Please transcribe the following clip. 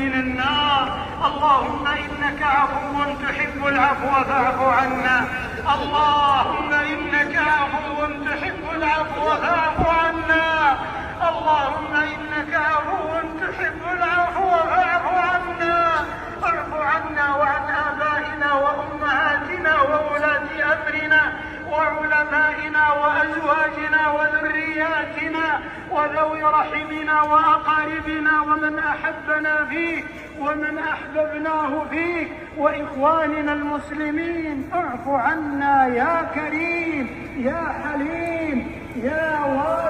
من النار. اللهم إنك عفو تحب العفو فاعف عنا. اللهم إنك عفو تحب العفو فاعف عنا. اللهم إنك عفو تحب العفو فاعف عنا. اعف عنا وعن آبائنا وأمهاتنا وولاة أمرنا وعلمائنا وأزواجنا وذرياتنا وذوي رحمنا وأقاربنا ومن أحبنا فيه ومن أحببناه فيه وإخواننا المسلمين. اعف عنا يا كريم يا حليم يا واسع